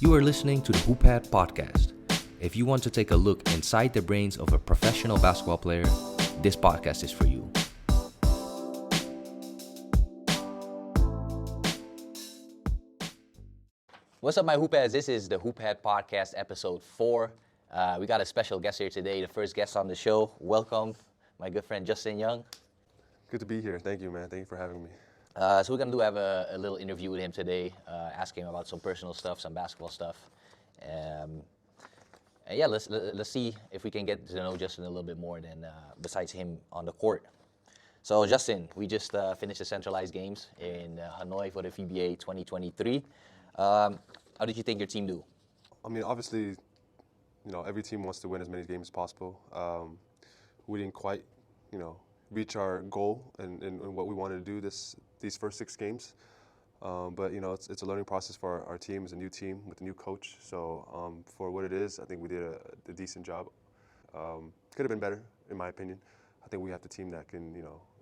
You are listening to the Hoophat podcast. If you want to take a look inside the brains of a professional basketball player, this podcast is for you. What's up, my Hoopheads? This is the Hoophead Podcast, episode 4. We got a special guest here today, the first guest on the show. Welcome, my good friend Justin Young. Good to be here. Thank you, man. Thank you for having me. So we're gonna have a little interview with him today, asking him about some personal stuff, some basketball stuff. And yeah, let's see if we can get to know Justin a little bit more than besides him on the court. So Justin, we just finished the Centralized games in Hanoi for the VBA 2023. How did you think your team do? I mean, obviously, every team wants to win as many games as possible. We didn't quite, reach our goal and what we wanted to do these first 6 games. But it's a learning process for our team. It's a new team with a new coach. So for what it is, I think we did a decent job. Could have been better, in my opinion. I think we have the team that can,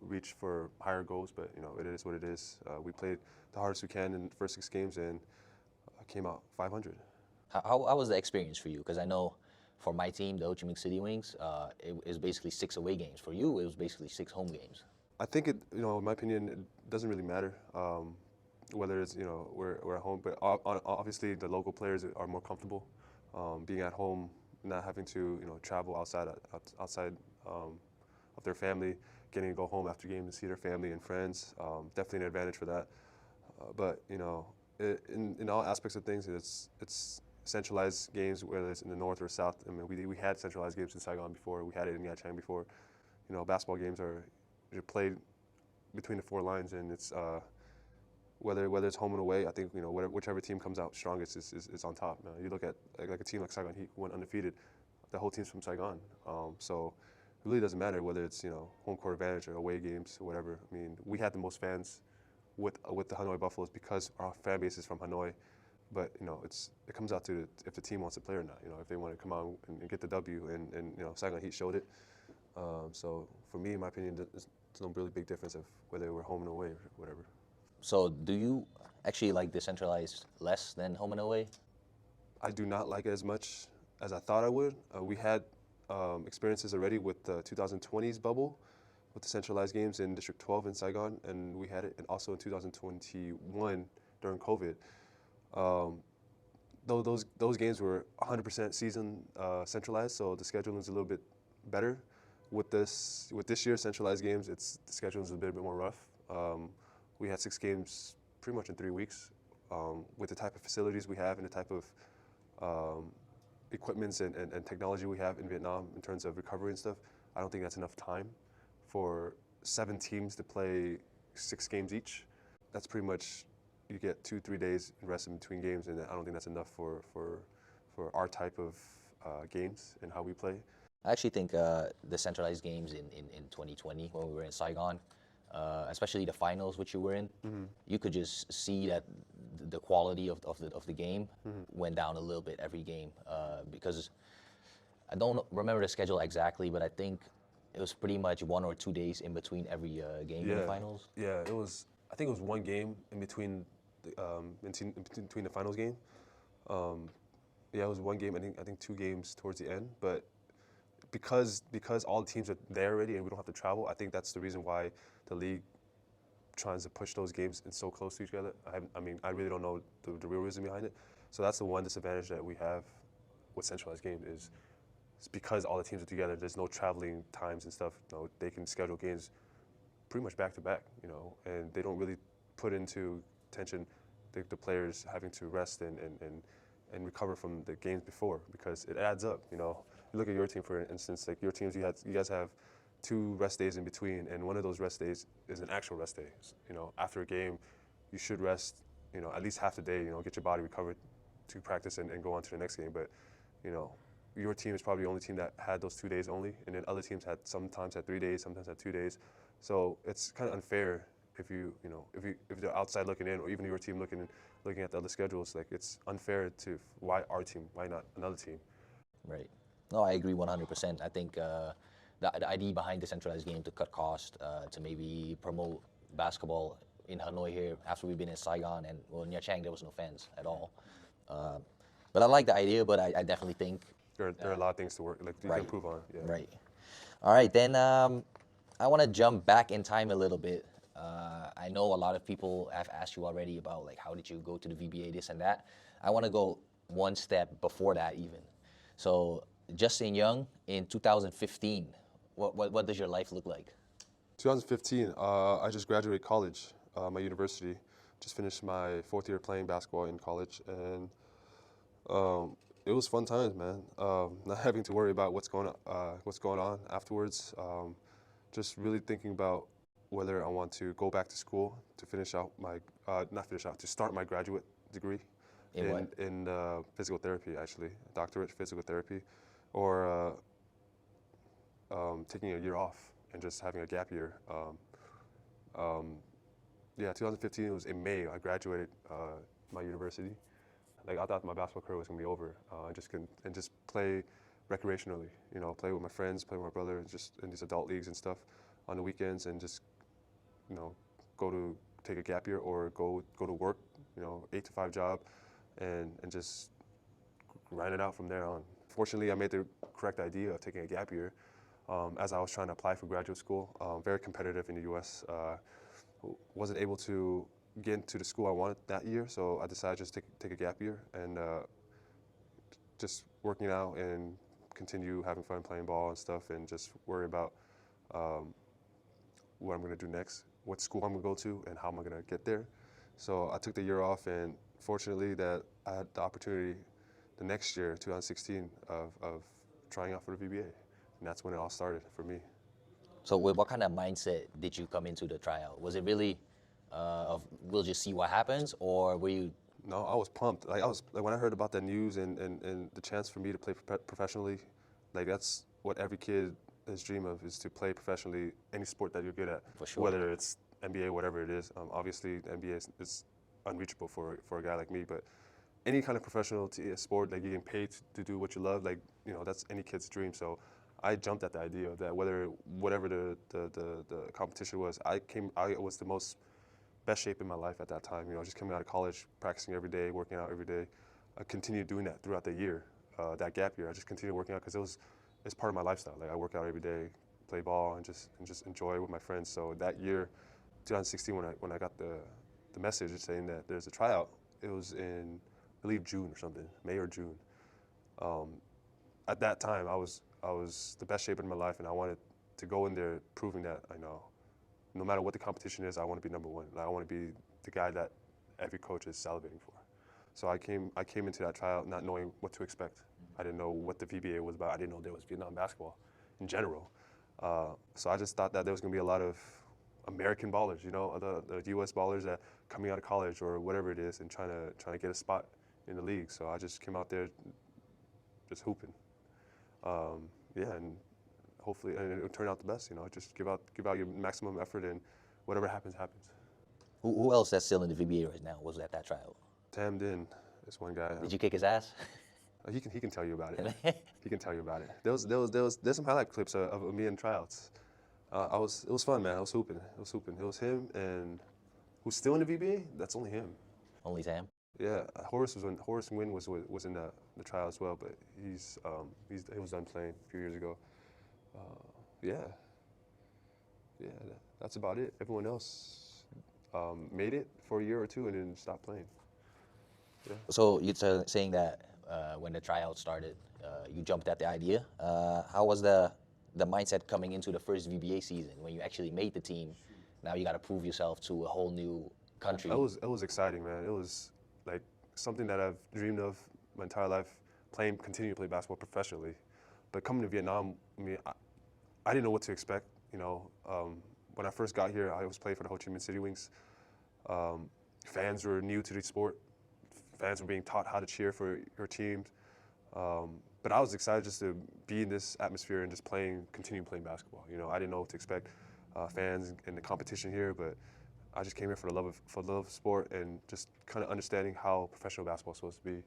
reach for higher goals. But it is what it is. We played the hardest we can in the first 6 games and came out 500. How was the experience for you? Because I know for my team, the Ho Chi Minh City Wings, it was basically 6 away games. For you, it was basically 6 home games. I think in my opinion, it doesn't really matter whether it's, we're at home. But obviously, the local players are more comfortable being at home, not having to, travel outside of their family, getting to go home after games and see their family and friends. Definitely an advantage for that. But in all aspects of things, it's centralized games, whether it's in the north or south. I mean, we had centralized games in Saigon before. We had it in Nha Trang before. Basketball games you're played between the 4 lines, and it's whether it's home and away. I think whichever team comes out strongest is on top. You look at like a team like Saigon Heat, who went undefeated. The whole team's from Saigon, so it really doesn't matter whether it's home court advantage or away games or whatever. I mean, we had the most fans with the Hanoi Buffaloes because our fan base is from Hanoi. But it comes out to if the team wants to play or not. If they want to come out and get the W, and Saigon Heat showed it. So for me, in my opinion, there's no really big difference of whether we're home and away or whatever. So do you actually like the Centralized less than home and away? I do not like it as much as I thought I would. We had experiences already with the 2020s bubble, with the Centralized games in District 12 in Saigon, and we had it also in 2021 during COVID. Though those games were 100% season centralized, so the scheduling is a little bit better. With this year's centralized games, the scheduling is a bit more rough. We had 6 games pretty much in 3 weeks. With the type of facilities we have and the type of equipments and technology we have in Vietnam in terms of recovery and stuff, I don't think that's enough time for 7 teams to play 6 games each. That's pretty much, you get 2-3 days rest in between games, and I don't think that's enough for our type of games and how we play. I actually think the Centralized games in 2020 when we were in Saigon, especially the finals which you were in, you could just see that the quality of the game went down a little bit every game because I don't remember the schedule exactly, but I think it was pretty much 1 or 2 days in between every game in the finals. Yeah, it was. I think it was 1 game in between between the finals game. It was 1 game. I think 2 games towards the end. But because all the teams are there already and we don't have to travel, I think that's the reason why the league tries to push those games in so close to each other. I really don't know the real reason behind it. So that's the one disadvantage that we have with centralized games is it's because all the teams are together. There's no traveling times and stuff. They can schedule games pretty much back to back, and they don't really put into attention the players having to rest and recover from the games before, because it adds up. You look at your team, for instance, like your teams, you guys have 2 rest days in between, and one of those rest days is an actual rest day. After a game, you should rest, at least half the day, get your body recovered to practice and go on to the next game. But, your team is probably the only team that had those 2 days only, and then other teams sometimes had 3 days, sometimes had 2 days. So it's kind of unfair if they're outside looking in, or even your team looking at the other schedules. Like, it's unfair to why our team, why not another team? Right. No, I agree 100%. I think the idea behind the centralized game to cut cost, to maybe promote basketball in Hanoi here after we've been in Saigon, and well, in Nha Trang there was no fans at all. But I like the idea, but I definitely think There are a lot of things to work, like you Right. can improve on. Yeah. right. All right, then I want to jump back in time a little bit. I know a lot of people have asked you already about like how did you go to the VBA, this and that. I want to go one step before that even. So Justin Young in 2015, what does your life look like? 2015, I just graduated college, my university. Just finished my 4th year playing basketball in college, and it was fun times, man. Not having to worry about what's going on afterwards. Just really thinking about whether I want to go back to school to finish out my, to start my graduate degree In what? in physical therapy, actually, doctorate physical therapy, or taking a year off and just having a gap year. Yeah, 2015, it was in May. I graduated my university. Like I thought my basketball career was gonna be over. And just play recreationally. You know, play with my friends, play with my brother, and just in these adult leagues and stuff on the weekends, and just go to take a gap year or go to work. 8 to 5 job, and just grind it out from there on. Fortunately, I made the correct idea of taking a gap year as I was trying to apply for graduate school. Very competitive in the U.S. Wasn't able to get into the school I wanted that year, so I decided just to take a gap year and just working out and continue having fun playing ball and stuff, and just worry about what I'm going to do next, what school I'm going to go to, and how am I going to get there. So I took the year off, and fortunately that I had the opportunity the next year, 2016, of trying out for the VBA, and that's when it all started for me. So with what kind of mindset did you come into the tryout? Was it really of we'll just see what happens, or were you? No, I was pumped. Like when I heard about that news and the chance for me to play professionally, like that's what every kid his dream of, is to play professionally any sport that you're good at. For sure. Whether it's NBA, whatever it is. Obviously, the NBA is unreachable for a guy like me, but any kind of professional sport, like you get paid to do what you love, like that's any kid's dream. So I jumped at the idea of that. Whatever the competition was, I was the most best shape in my life at that time. Just coming out of college, practicing every day, working out every day. I continued doing that throughout the year, that gap year. I just continued working out because it's part of my lifestyle. Like I work out every day, play ball, and just enjoy it with my friends. So that year, 2016, when I got the message saying that there's a tryout, it was in I believe June or something, May or June. At that time, I was the best shape in my life, and I wanted to go in there proving that no matter what the competition is, I want to be number one. I want to be the guy that every coach is salivating for. So I came into that tryout not knowing what to expect. I didn't know what the VBA was about. I didn't know there was Vietnam basketball in general. So I just thought that there was going to be a lot of American ballers, the U.S. ballers that coming out of college or whatever it is, and trying to get a spot in the league. So I just came out there just hooping. And hopefully, and it would turn out the best. Just give out your maximum effort, and whatever happens, happens. Who else that's still in the VBA right now was at that tryout? Tam Din is one guy. Did you kick his ass? He can tell you about it. He can tell you about it. There's some highlight clips of me in tryouts. It was fun, man. I was hooping. It was him, and who's still in the VBA? That's only him. Only Sam? Yeah, Horace Nguyen was in the trial as well, but he was done playing a few years ago. That's about it. Everyone else made it for a year or two and then stopped playing. Yeah. So you're saying that when the tryout started, you jumped at the idea. How was the mindset coming into the first VBA season when you actually made the team? Now you got to prove yourself to a whole new country. It was exciting, man. It was like something that I've dreamed of my entire life, continue to play basketball professionally. But coming to Vietnam, I didn't know what to expect. When I first got here, I was playing for the Ho Chi Minh City Wings. Fans were new to the sport. Fans were being taught how to cheer for your teams. But I was excited just to be in this atmosphere and just continue playing basketball. I didn't know what to expect, fans and the competition here, but I just came here for the love of sport and just kind of understanding how professional basketball is supposed to be.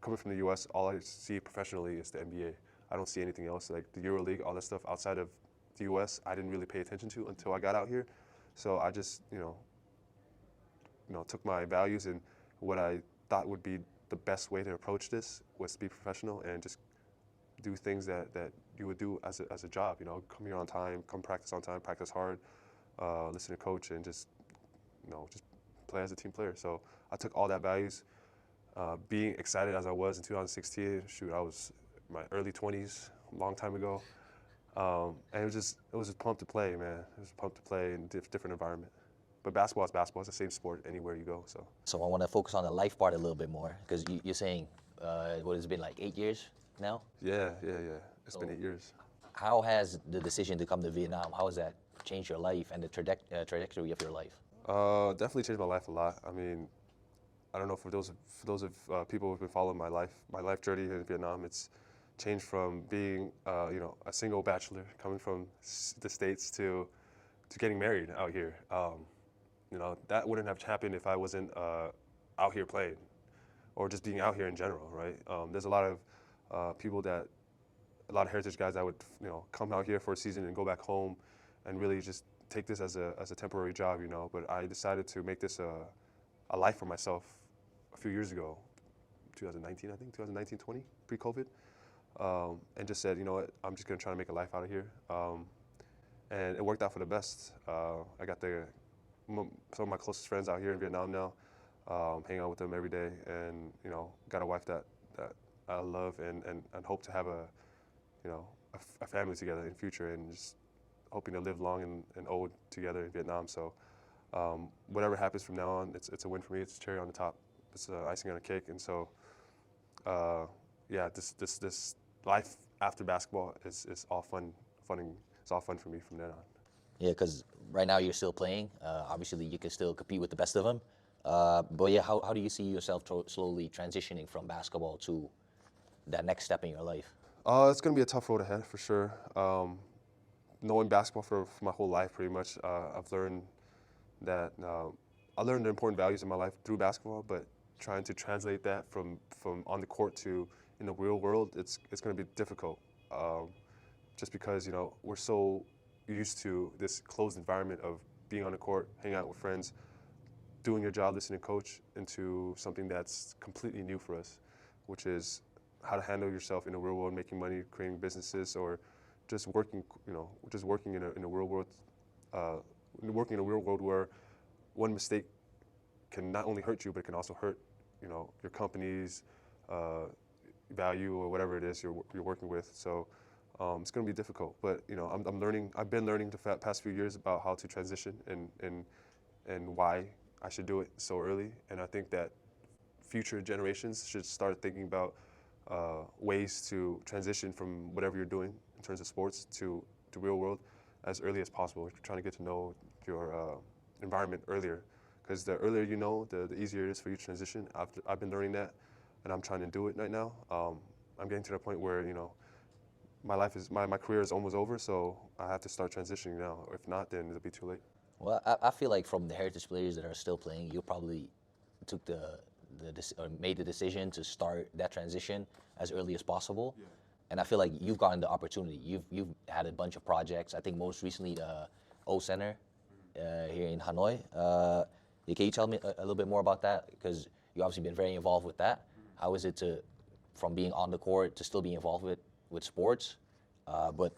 Coming from the U.S., all I see professionally is the NBA. I don't see anything else, like the EuroLeague, all that stuff outside of the U.S. I didn't really pay attention to until I got out here. So I just, took my values and what I thought would be the best way to approach this was to be professional and just do things that you would do as a job. You know, come here on time, come practice on time, practice hard, listen to coach, and just just play as a team player. So I took all that values. Being excited as I was in 2016, shoot, I was in my early 20s, a long time ago, and it was just pumped to play, man. It was pumped to play in different environment. But basketball is basketball. It's the same sport anywhere you go. So I want to focus on the life part a little bit more, because you're saying what has been like 8 years now. Yeah. It's been 8 years. How has the decision to come to Vietnam, how has that changed your life and the trajectory of your life? Definitely changed my life a lot. I mean, I don't know, for those of people who've been following my life journey here in Vietnam, it's changed from being a single bachelor coming from the States to getting married out here. That wouldn't have happened if I wasn't out here playing, or just being out here in general, right? There's a lot of people a lot of heritage guys that would come out here for a season and go back home and really just take this as a temporary job, But I decided to make this a life for myself a few years ago, 2019, I think, 2019-20, pre-COVID, and just said, you know what, I'm just gonna try to make a life out of here, and it worked out for the best. I got some of my closest friends out here in Vietnam now, hang out with them every day, and got a wife that I love and hope to have a family together in the future, and just hoping to live long and old together in Vietnam. So whatever happens from now on, it's a win for me. It's a cherry on the top. It's icing on a cake. And so this life after basketball is all fun. It's all fun for me from then on. Yeah, because right now you're still playing. Obviously, you can still compete with the best of them. But yeah, how do you see yourself slowly transitioning from basketball to that next step in your life? It's going to be a tough road ahead for sure. Knowing basketball for my whole life, pretty much, I've learned that I learned the important values in my life through basketball, but trying to translate that from on the court to in the real world, it's going to be difficult. Just because we're so used to this closed environment of being on the court, hanging out with friends, doing your job, listening to coach, into something that's completely new for us, which is how to handle yourself in the real world, making money, creating businesses, or just working, working in a real world, working in a real world where one mistake can not only hurt you, but it can also hurt, your company's value or whatever it is you're working with. So it's going to be difficult, but I'm learning. I've been learning the past few years about how to transition and why I should do it so early. And I think that future generations should start thinking about ways to transition from whatever you're doing in terms of sports to the real world as early as possible. If you're trying to get to know your environment earlier, because the earlier you know, the easier it is for you to transition. I've been learning that, and I'm trying to do it right now. I'm getting to the point where my career is almost over, so I have to start transitioning now. If not, then it'll be too late. Well, I feel like from the heritage players that are still playing, you probably took made the decision to start that transition as early as possible. Yeah. And I feel like you've gotten the opportunity. You've had a bunch of projects. I think most recently the O Center here in Hanoi. Can you tell me a little bit more about that? Because you've obviously been very involved with that. How is it from being on the court to still be involved with sports, but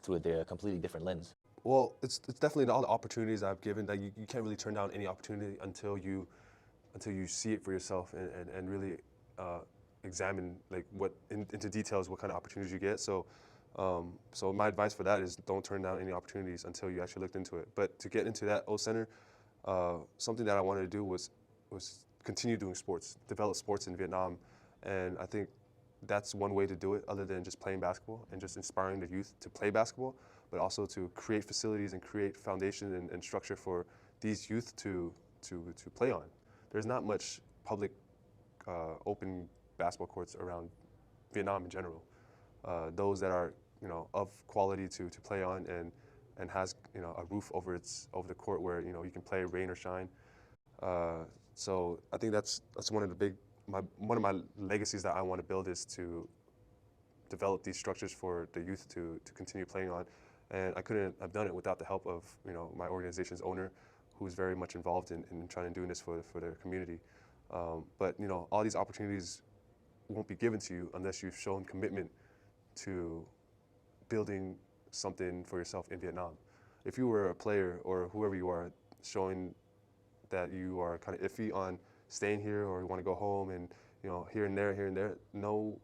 through a completely different lens? Well, it's definitely all the opportunities I've given that you can't really turn down any opportunity until you see it for yourself and really examine into details what kind of opportunities you get. So my advice for that is don't turn down any opportunities until you actually looked into it. But to get into that O Center, something that I wanted to do was continue doing sports, develop sports in Vietnam, and I think that's one way to do it, other than just playing basketball and just inspiring the youth to play basketball, but also to create facilities and create foundation and structure for these youth to play on. There's not much public open basketball courts around Vietnam in general. Those that are of quality to play on and has a roof over the court where you can play rain or shine. So I think that's one of my legacies that I want to build, is to develop these structures for the youth to continue playing on. And I couldn't have done it without the help of my organization's owner, who's very much involved in trying to do this for their community. But you know, all these opportunities won't be given to you unless you've shown commitment to building something for yourself in Vietnam. If you were a player or whoever you are, showing that you are kind of iffy on staying here or you want to go home and you know here and there, no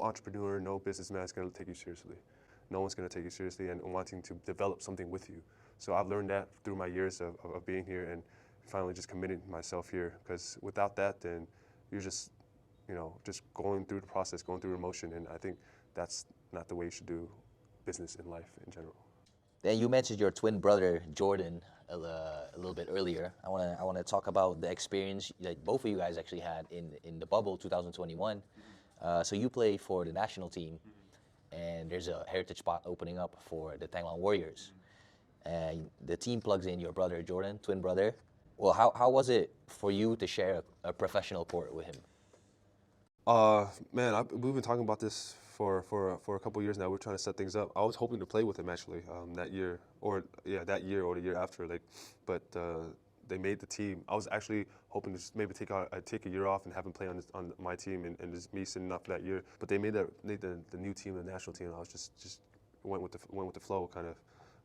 entrepreneur, no businessman is going to take you seriously. No one's going to take you seriously and wanting to develop something with you. So I've learned that through my years of being here and finally just committing myself here. Because without that, then you're just, you know, just going through the process, going through emotion. And I think that's not the way you should do business in life in general. And you mentioned your twin brother Jordan a little bit earlier. I wanna talk about the experience that both of you guys actually had in the bubble 2021. So you play for the national team, and there's a heritage spot opening up for the Thang Long Warriors, and the team plugs in your brother Jordan, twin brother. Well, how was it for you to share a professional court with him? Man, we've been talking about this for a couple years now. We're trying to set things up. I was hoping to play with him actually that year or the year after. But they made the team. I was actually hoping to just maybe take a year off and have him play on my team and just me sitting up for that year. But they made the new team, the national team. And I was just went with the flow kind of.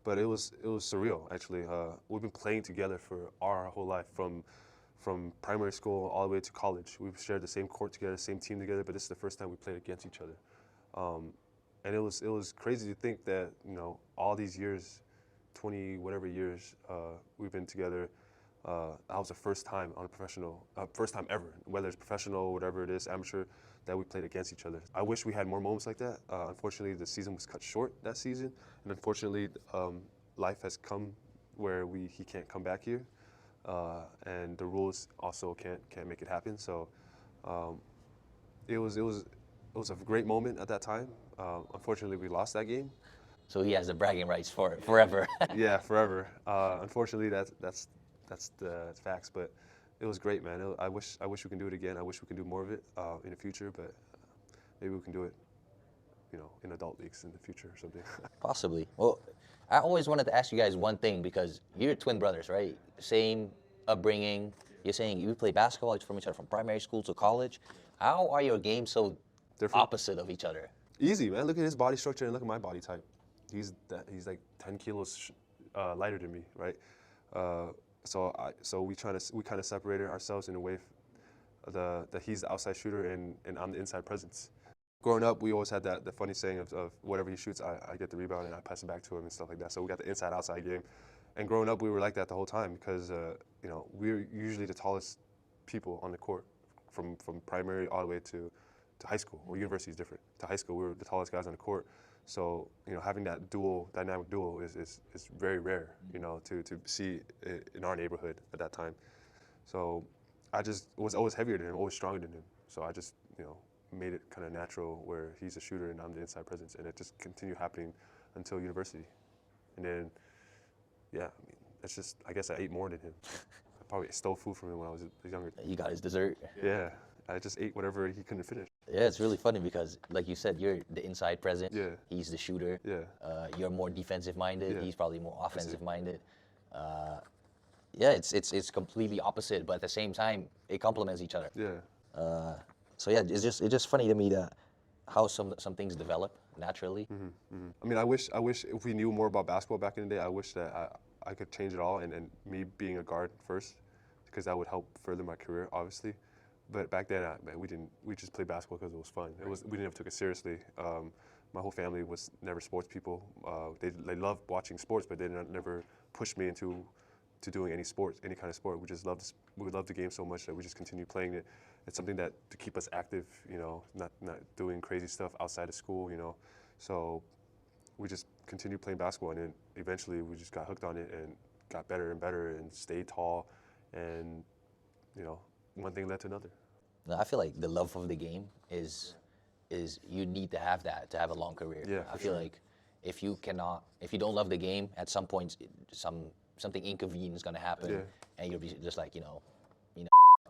But it was surreal actually. We've been playing together for our whole life from primary school all the way to college. We've shared the same court together, same team together, but this is the first time we played against each other. And it was crazy to think that, you know, all these years, 20 whatever years we've been together, that was the first time on a professional, first time ever, whether it's professional, whatever it is, amateur, that we played against each other. I wish we had more moments like that. Unfortunately, the season was cut short that season, and unfortunately, life has come where he can't come back here. And the rules also can't make it happen. So it was a great moment at that time. Unfortunately, we lost that game. So he has the bragging rights for it forever. Yeah, forever. Unfortunately, that's the facts. But it was great, man. I wish we can do it again. I wish we can do more of it in the future. But maybe we can do it, you know, in adult leagues in the future or something. Possibly. Well, I always wanted to ask you guys one thing because you're twin brothers, right? Same upbringing. You're saying you play basketball from each other from primary school to college. How are your games so Different. opposite of each other? Easy, man. Look at his body structure and look at my body type. He's like 10 kilos lighter than me, right? So we kind of separated ourselves in a way that he's the outside shooter and I'm the inside presence. Growing up, we always had the funny saying of whatever he shoots, I get the rebound and I pass it back to him and stuff like that. So we got the inside-outside game. And growing up, we were like that the whole time because you know, we're usually the tallest people on the court from primary all the way to high school. Well, university is different. To high school, we were the tallest guys on the court. So, you know, having that dynamic duo is very rare, you know, to see in our neighborhood at that time. So I just was always heavier than him, always stronger than him. So I just, you know, made it kind of natural where he's a shooter and I'm the inside presence. And it just continued happening until university. And then, yeah, I mean, it's just, I guess I ate more than him. I probably stole food from him when I was younger. You got his dessert. Yeah, I just ate whatever he couldn't finish. Yeah, it's really funny because, like you said, you're the inside presence. Yeah. He's the shooter. Yeah. You're more defensive minded. Yeah. He's probably more offensive minded. Yeah, it's completely opposite, but at the same time, it complements each other. Yeah. So yeah, it's just funny to me that how some things develop naturally. I mean, I wish if we knew more about basketball back in the day, I wish that I could change it all and me being a guard first, because that would help further my career, obviously. But back then, man, we just played basketball because it was fun. We never took it seriously. My whole family was never sports people. They loved watching sports, but they never pushed me into doing any kind of sport. We loved the game so much that we just continued playing it. It's something that to keep us active, you know, not doing crazy stuff outside of school, you know. So we just continued playing basketball, and then eventually we just got hooked on it and got better and better and stayed tall, and you know, one thing led to another. Now, I feel like the love of the game is you need to have that to have a long career. Yeah, I feel like if you don't love the game, at some point something inconvenient is gonna happen, Yeah. and you'll be just like, you know,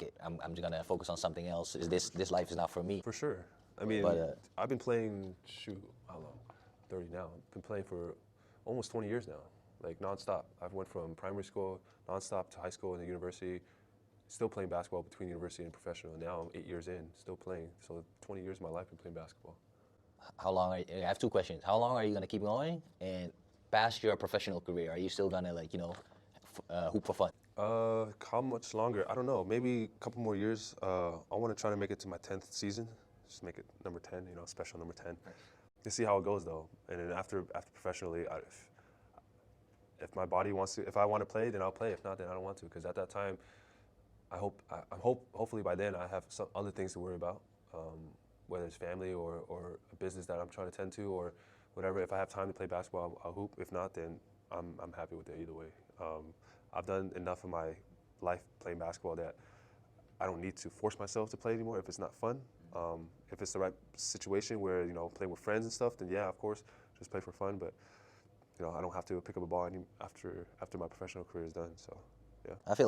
it. I'm just gonna focus on something else. This life is not for me. For sure. I mean, But, I've been playing, how long? 30 now. I've been playing for almost 20 years now, like nonstop. I've went from primary school nonstop to high school and the university, still playing basketball between university and professional. Now I'm 8 years in, still playing. So 20 years of my life I've been playing basketball. How long are you, I have two questions. How long are you gonna keep going? And past your professional career, are you still gonna hoop for fun? How much longer? I don't know. Maybe a couple more years. I want to try to make it to my 10th season. Just make it number 10, special number 10. To see how it goes though. And then after professionally, if my body wants to, if I want to play, then I'll play. If not, then I don't want to. Because at that time, hopefully by then I have some other things to worry about, whether it's family or a business that I'm trying to tend to or whatever. If I have time to play basketball, I'll hoop. If not, then I'm happy with it either way. I've done enough of my life playing basketball that I don't need to force myself to play anymore if it's not fun. If it's the right situation where, playing with friends and stuff, then yeah, of course, just play for fun. But, I don't have to pick up a ball after my professional career is done, so, yeah. I feel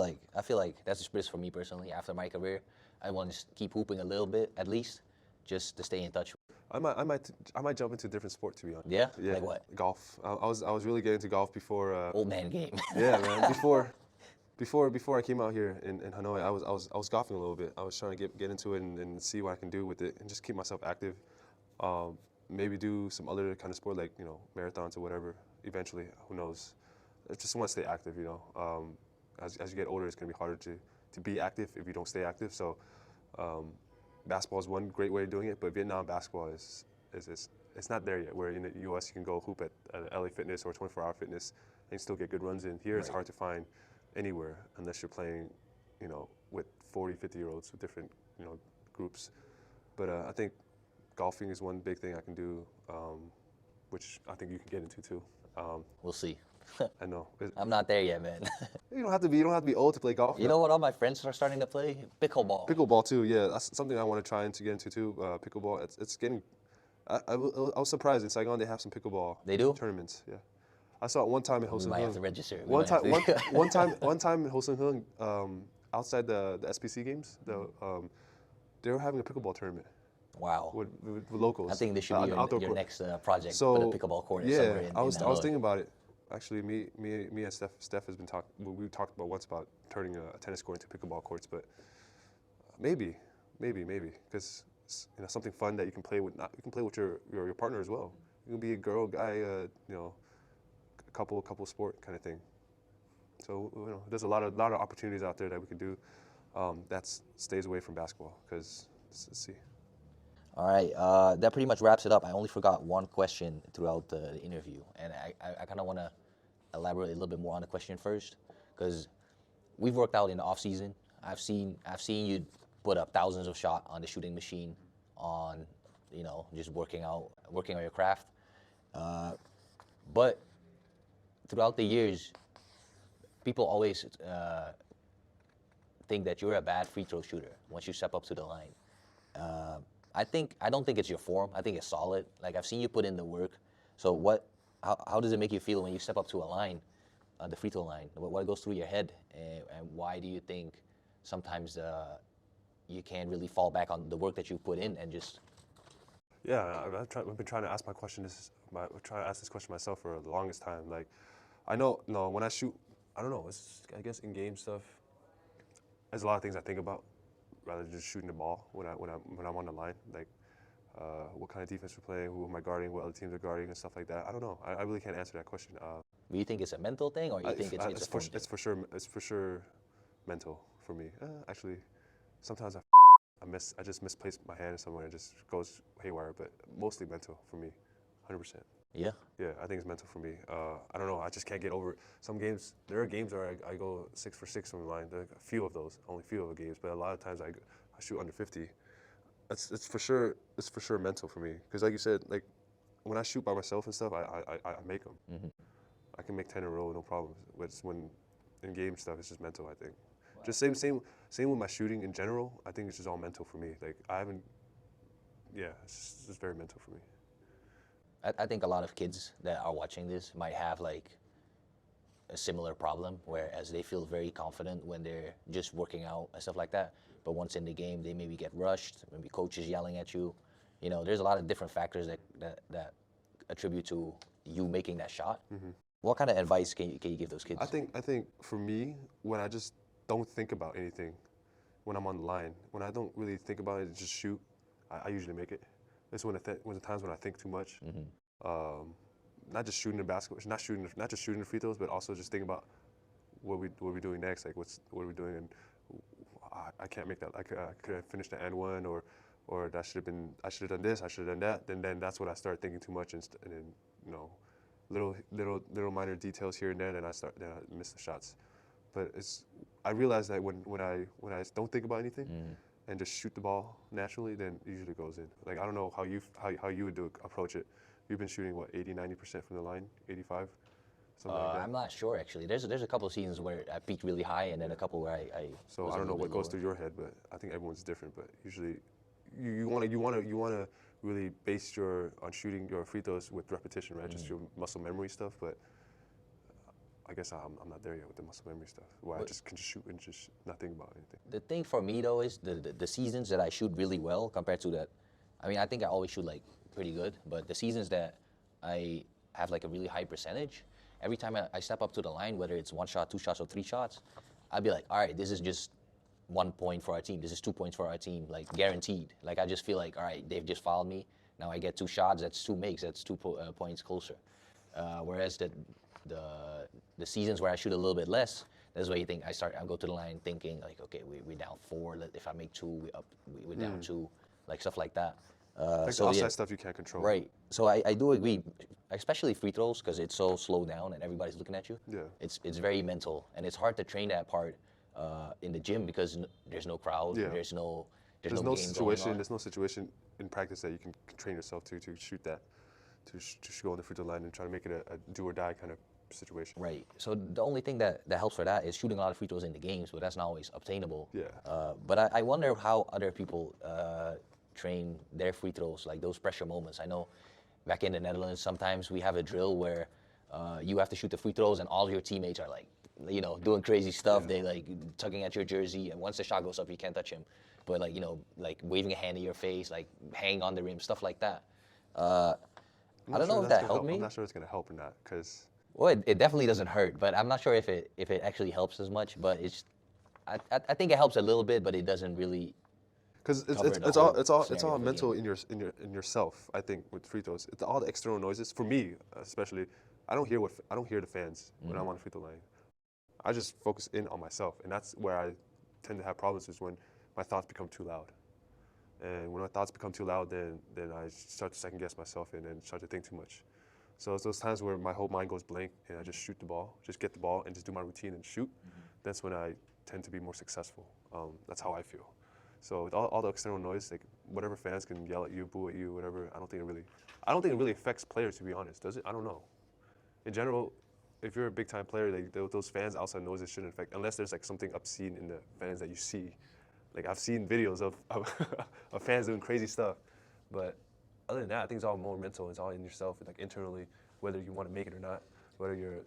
like that's just for me personally. After my career, I want to keep hooping a little bit, at least, just to stay in touch. I might jump into a different sport, to be honest. Yeah? Yeah. Like what? Golf. I was really getting into golf before. Old man game. Yeah, man. Before I came out here in Hanoi, I was golfing a little bit. I was trying to get into it and see what I can do with it and just keep myself active. Maybe do some other kind of sport like marathons or whatever. Eventually, who knows? I just want to stay active. As you get older, it's gonna be harder to be active if you don't stay active. So. Basketball is one great way of doing it, but Vietnam basketball is it's not there yet. Where in the U.S. you can go hoop at LA Fitness or 24 Hour Fitness and still get good runs in. Here it's hard to find anywhere unless you're playing, with 40, 50-year-olds with different, groups. But I think golfing is one big thing I can do, which I think you can get into too. We'll see. I know. I'm not there yet, man. You don't have to be old to play golf. You know what? All my friends are starting to play pickleball. Pickleball too, yeah. That's something I want to try to get into too. Pickleball. It's getting. I was surprised in Saigon they have some pickleball. They do? Tournaments. Yeah. I saw it one time in Ho We Sung might Hung. have to register. One time in Ho Sung Hung, outside the SPC games, they were having a pickleball tournament. Wow. With locals. I think this should be your next project. So, put a pickleball court yeah, somewhere in I was Hanoi. thinking about it. Actually, me and Steph has been talking. We talked about once about turning a tennis court into pickleball courts, but maybe, because something fun that you can play with. You can play with your partner as well. You can be a girl, guy, a couple sport kind of thing. So there's a lot of opportunities out there that we can do. That stays away from basketball. Because let's see. All right, that pretty much wraps it up. I only forgot one question throughout the interview, and I kind of want to elaborate a little bit more on the question first, because we've worked out in the off season. I've seen you put up thousands of shots on the shooting machine, on just working on your craft. But throughout the years, people always think that you're a bad free throw shooter once you step up to the line. I don't think it's your form. I think it's solid. Like, I've seen you put in the work. So how does it make you feel when you step up to a line, the free throw line? What goes through your head, and why do you think sometimes you can't really fall back on the work that you put in and just? Yeah, I've been trying to ask this question myself for the longest time. Like, I know, when I shoot, I don't know. I guess in game stuff, there's a lot of things I think about, rather than just shooting the ball when I'm on the line. Like, what kind of defense we're playing, who am I guarding, what other teams are guarding, and stuff like that. I don't know. I really can't answer that question. Do you think it's a mental thing, or you think it's a form thing? It's for sure mental for me. Actually, sometimes I just misplace my hand somewhere and it just goes haywire. But mostly mental for me, 100%. Yeah. Yeah, I think it's mental for me. I don't know. I just can't get over it. Some games. There are games where I go 6 for 6 from the line. There are a few of those, only a few of the games. But a lot of times I shoot under 50. It's for sure mental for me. Because like you said, like when I shoot by myself and stuff, I make them. Mm-hmm. I can make 10 in a row, no problem. But when in game stuff, it's just mental. I think. Wow. Just same with my shooting in general. I think it's just all mental for me. Like I haven't. Yeah, it's just very mental for me. I think a lot of kids that are watching this might have like a similar problem, whereas they feel very confident when they're just working out and stuff like that. But once in the game, they maybe get rushed, maybe coaches yelling at you. There's a lot of different factors that attribute to you making that shot. Mm-hmm. What kind of advice can you give those kids? I think for me, when I just don't think about anything, when I'm on the line. When I don't really think about it, just shoot, I usually make it. It's when the times when I think too much. Not just shooting the basketball, not just shooting the free throws, but also just thinking about what we doing next. Like what are we doing? And I can't make that. I could have finished the and one, or that should have been. I should have done this. I should have done that. Then that's when I start thinking too much, and then little minor details here and there, and I miss the shots. But I realize that when I don't think about anything and just shoot the ball naturally, then it usually goes in. Like I don't know how you would approach it. You've been shooting what 80-90% from the line, 85, something like that. I'm not sure actually. There's a couple of seasons where I peaked really high, and then a couple where I So I don't know what goes through your head, but I think everyone's different. But usually, you want to really base on shooting your free throws with repetition, right? Just your muscle memory stuff. But I guess I'm not there yet with the muscle memory stuff, where I just can just shoot and just not think about anything. The thing for me though is the seasons that I shoot really well compared to that. I mean, I think I always shoot like pretty good, but the seasons that I have like a really high percentage, every time I step up to the line, whether it's 1 shot, 2 shots, or 3 shots, I'd be like, all right, this is just 1 point for our team. This is 2 points for our team, like guaranteed. Like I just feel like, all right, they've just fouled me. Now I get 2 shots. That's 2 makes. That's 2 points closer. Whereas the seasons where I shoot a little bit less, that's where you think I go to the line thinking like, okay, we're down 4. If I make 2, we're down 2, like stuff like that. Like the outside stuff you can't control. Right. So I do agree, especially free throws, because it's so slowed down and everybody's looking at you. Yeah. It's very mental, and it's hard to train that part in the gym because there's no crowd. Yeah. There's no situation. There's no situation in practice that you can train yourself to shoot that, to go on the free throw line and try to make it a do or die kind of situation. Right. So the only thing that helps for that is shooting a lot of free throws in the games, but that's not always obtainable. Yeah. But I wonder how other people train their free throws, like those pressure moments. I know back in the Netherlands, sometimes we have a drill where you have to shoot the free throws and all of your teammates are like, doing crazy stuff. They like tugging at your jersey, and once the shot goes up, you can't touch him. But like waving a hand in your face, like hanging on the rim, stuff like that. I don't know if that helped me. I'm not sure it's gonna help or not, because. Well, it definitely doesn't hurt, but I'm not sure if it actually helps as much. But I think it helps a little bit, but it doesn't really. Because it's all mental in yourself. I think with free throws, it's all the external noises. For me, especially, I don't hear the fans when I'm on the free throw line. I just focus in on myself, and that's where I tend to have problems. Is when my thoughts become too loud, and when my thoughts become too loud, then I start to second guess myself and then start to think too much. So it's those times where my whole mind goes blank and I just shoot the ball, just get the ball and just do my routine and shoot. That's when I tend to be more successful. That's how I feel. So with all the external noise, like whatever fans can yell at you, boo at you, whatever, I don't think it really affects players, to be honest. Does it? I don't know. In general, if you're a big time player, like those fans outside noises shouldn't affect, unless there's like something obscene in the fans that you see. Like I've seen videos of of fans doing crazy stuff, but other than that, I think it's all more mental. It's all in yourself, like internally, whether you want to make it or not, whether you're,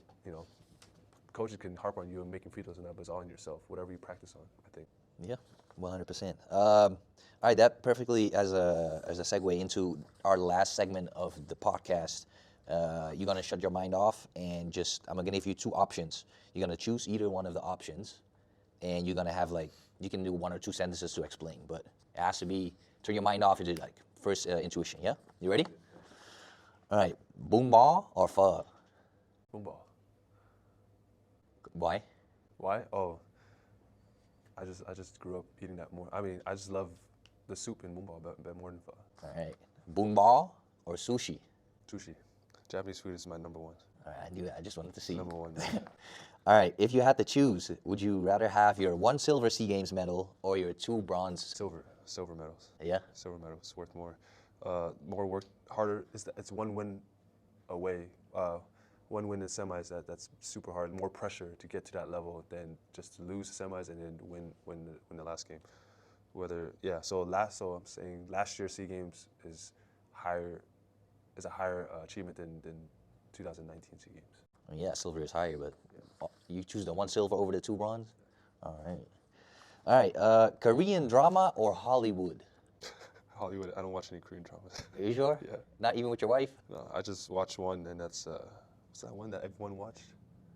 coaches can harp on you and making free throws or not, but it's all in yourself, whatever you practice on, I think. Yeah, 100%. All right, that perfectly as a segue into our last segment of the podcast. You're gonna shut your mind off and I'm gonna give you 2 options. You're gonna choose either one of the options, and you're gonna have you can do 1 or 2 sentences to explain, but it has to be turn your mind off into first intuition. Yeah, you ready? All right, boom ball or pho? Boom ball. Why? Why? Oh, I just grew up eating that more. I mean, I just love the soup in boom ball but more than pho. All right, boom ball or sushi? Sushi. Japanese food is my number 1. All right, I knew that. I just wanted to see. Number 1. All right, if you had to choose, would you rather have your 1 silver SEA Games medal or your 2 bronze? Silver medals. Yeah? Silver medals worth more. More work, harder. It's 1 win away. 1 win in semis. That's super hard. More pressure to get to that level than just to lose the semis and then win the last game. So I'm saying last year's SEA Games is a higher achievement than 2019 SEA Games. Yeah, silver is higher, but you choose the 1 silver over the 2 bronze? All right, Korean drama or Hollywood? Hollywood. I don't watch any Korean dramas. Are you sure? Yeah. Not even with your wife? No, I just watched one, and that's what's that one that everyone watched?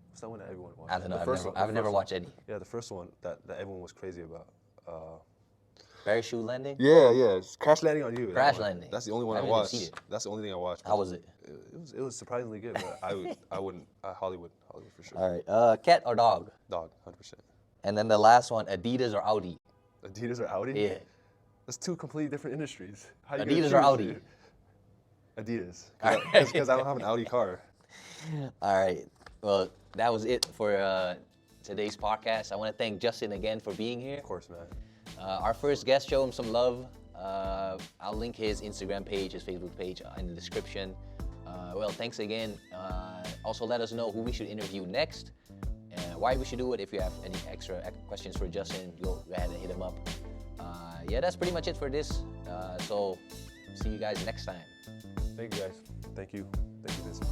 What's that one that everyone watched? I don't know. I've never watched any. Yeah, the first one that everyone was crazy about. Parachute landing? Yeah, it's Crash Landing on You. Crash Landing. That's the only one I haven't even watched. seen it. That's the only thing I watched. How was it? It was surprisingly good, but I wouldn't. Hollywood for sure. All right. Cat or dog? Dog, 100%. And then the last one, Adidas or Audi? Adidas or Audi? Yeah. That's two completely different industries. How you Adidas gonna or choose? Audi? Adidas. Because I don't have an Audi car. All right. Well, that was it for today's podcast. I want to thank Justin again for being here. Of course, man. Our first guest, show him some love. I'll link his Instagram page, his Facebook page in the description. Well, thanks again. Also, let us know who we should interview next, why we should do it. If you have any extra questions for Justin, go ahead and hit him up. Yeah, that's pretty much it for this. So, see you guys next time. Thank you, guys. Thank you, Vincent.